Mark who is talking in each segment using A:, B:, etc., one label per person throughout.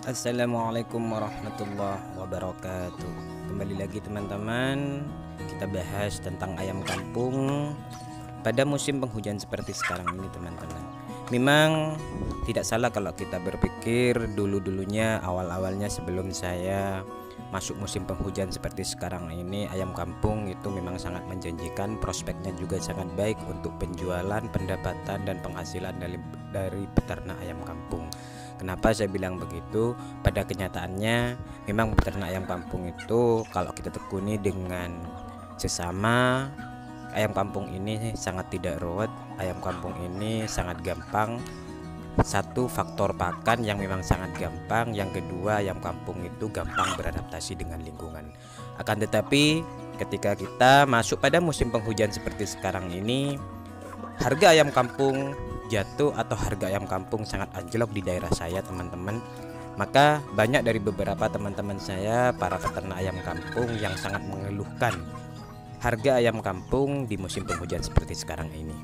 A: Assalamualaikum warahmatullahi wabarakatuh. Kembali lagi teman-teman, kita bahas tentang ayam kampung pada musim penghujan seperti sekarang ini teman-teman. Memang tidak salah kalau kita berpikir dulu-dulunya awal-awalnya sebelum saya masuk musim penghujan seperti sekarang ini, ayam kampung itu memang sangat menjanjikan, prospeknya juga sangat baik untuk penjualan, pendapatan dan penghasilan dari peternak ayam kampung. Kenapa saya bilang begitu? Pada kenyataannya memang peternak ayam kampung itu kalau kita tekuni dengan sesama, ayam kampung ini sangat tidak ruwet. Ayam kampung ini sangat gampang. Satu, faktor pakan yang memang sangat gampang. Yang kedua, ayam kampung itu gampang beradaptasi dengan lingkungan. Akan tetapi ketika kita masuk pada musim penghujan seperti sekarang ini, harga ayam kampung jatuh atau harga ayam kampung sangat anjlok di daerah saya teman-teman. Maka banyak dari beberapa teman-teman saya para peternak ayam kampung yang sangat mengeluhkan harga ayam kampung di musim penghujan seperti sekarang ini.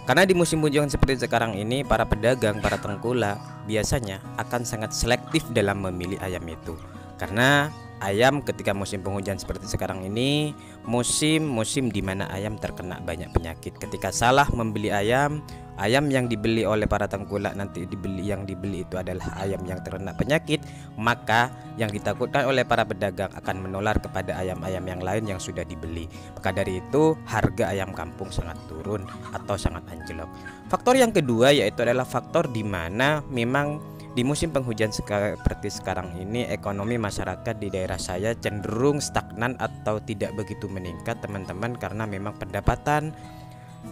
A: Karena di musim penghujan seperti sekarang ini para pedagang, para tengkulak biasanya akan sangat selektif dalam memilih ayam itu. Karena ayam ketika musim penghujan seperti sekarang ini musim di mana ayam terkena banyak penyakit. Ketika salah membeli ayam yang dibeli oleh para tengkulak nanti yang dibeli itu adalah ayam yang terkena penyakit, maka yang ditakutkan oleh para pedagang akan menular kepada ayam-ayam yang lain yang sudah dibeli. Maka dari itu harga ayam kampung sangat turun atau sangat anjlok. Faktor yang kedua yaitu adalah faktor di mana memang di musim penghujan seperti sekarang ini ekonomi masyarakat di daerah saya cenderung stagnan atau tidak begitu meningkat teman-teman, karena memang pendapatan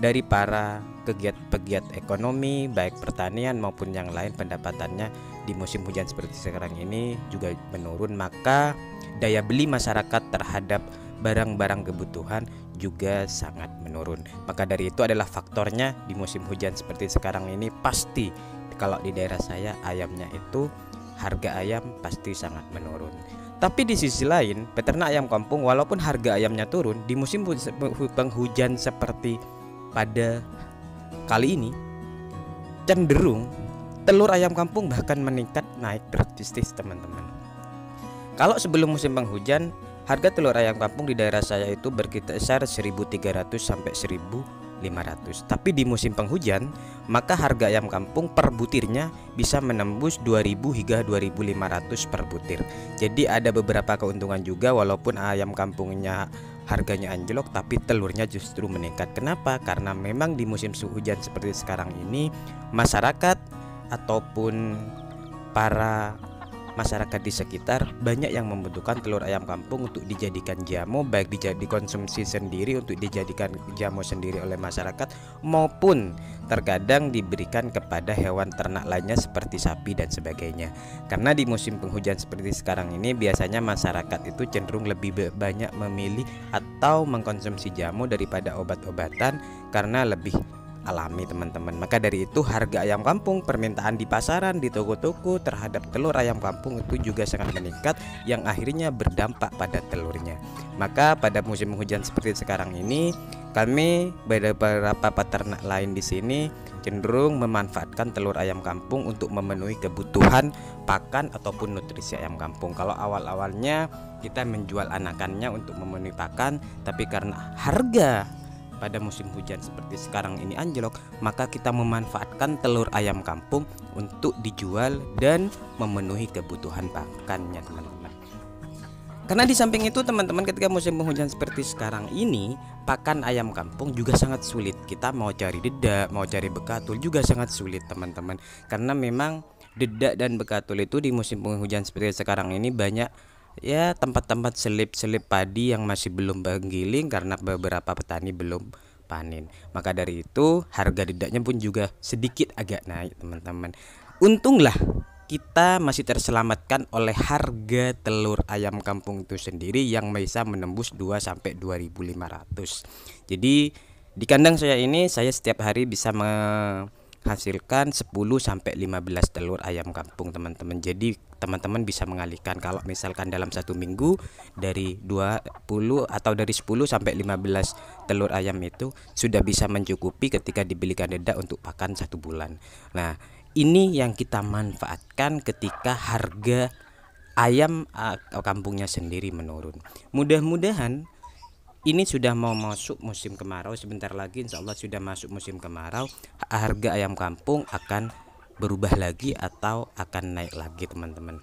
A: dari para pegiat ekonomi baik pertanian maupun yang lain pendapatannya di musim hujan seperti sekarang ini juga menurun. Maka daya beli masyarakat terhadap barang-barang kebutuhan juga sangat menurun. Maka dari itu adalah faktornya di musim hujan seperti sekarang ini pasti kalau di daerah saya ayamnya itu harga ayam pasti sangat menurun. Tapi di sisi lain peternak ayam kampung walaupun harga ayamnya turun di musim penghujan seperti pada kali ini cenderung telur ayam kampung bahkan meningkat naik drastis teman-teman. Kalau sebelum musim penghujan harga telur ayam kampung di daerah saya itu berkisar 1.300 sampai 1.500. Tapi di musim penghujan maka harga ayam kampung per butirnya bisa menembus 2.000 hingga 2.500 per butir. Jadi ada beberapa keuntungan juga walaupun ayam kampungnya harganya anjlok tapi telurnya justru meningkat. Kenapa? Karena memang di musim hujan seperti sekarang ini masyarakat ataupun para masyarakat di sekitar banyak yang membutuhkan telur ayam kampung untuk dijadikan jamu, baik dikonsumsi sendiri untuk dijadikan jamu sendiri oleh masyarakat maupun terkadang diberikan kepada hewan ternak lainnya seperti sapi dan sebagainya. Karena di musim penghujan seperti sekarang ini biasanya masyarakat itu cenderung lebih banyak memilih atau mengkonsumsi jamu daripada obat-obatan karena lebih alami teman-teman. Maka dari itu harga ayam kampung, permintaan di pasaran, di toko-toko terhadap telur ayam kampung itu juga sangat meningkat yang akhirnya berdampak pada telurnya. Maka pada musim hujan seperti sekarang ini kami beberapa peternak lain di sini cenderung memanfaatkan telur ayam kampung untuk memenuhi kebutuhan pakan ataupun nutrisi ayam kampung. Kalau awal-awalnya kita menjual anakannya untuk memenuhi pakan, tapi karena harga pada musim hujan seperti sekarang ini anjlok, maka kita memanfaatkan telur ayam kampung untuk dijual dan memenuhi kebutuhan pakannya teman-teman. Karena di samping itu teman-teman ketika musim penghujan seperti sekarang ini pakan ayam kampung juga sangat sulit. Kita mau cari dedak, mau cari bekatul juga sangat sulit teman-teman. Karena memang dedak dan bekatul itu di musim penghujan seperti sekarang ini banyak ya tempat-tempat selip-selip padi yang masih belum menggiling karena beberapa petani belum panen. Maka dari itu harga dedaknya pun juga sedikit agak naik teman-teman. Untunglah kita masih terselamatkan oleh harga telur ayam kampung itu sendiri yang bisa menembus 2 sampai 2.500. Jadi di kandang saya ini saya setiap hari bisa menghasilkan 10 sampai 15 telur ayam kampung teman-teman. Jadi teman-teman bisa mengalihkan kalau misalkan dalam satu minggu dari 20 atau dari 10 sampai 15 telur ayam itu sudah bisa mencukupi ketika dibelikan dedak untuk pakan 1 bulan. Nah, ini yang kita manfaatkan ketika harga ayam kampungnya sendiri menurun. Mudah-mudahan ini sudah mau masuk musim kemarau, sebentar lagi insya Allah sudah masuk musim kemarau, harga ayam kampung akan berubah lagi atau akan naik lagi teman-teman.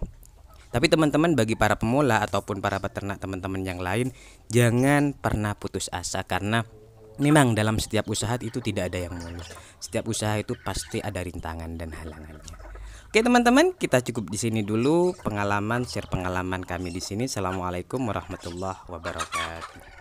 A: Tapi teman-teman, bagi para pemula ataupun para peternak teman-teman yang lain, jangan pernah putus asa, karena memang dalam setiap usaha itu tidak ada yang mulus. Setiap usaha itu pasti ada rintangan dan halangannya. Oke teman-teman, kita cukup di sini dulu share pengalaman kami di sini. Assalamualaikum warahmatullahi wabarakatuh.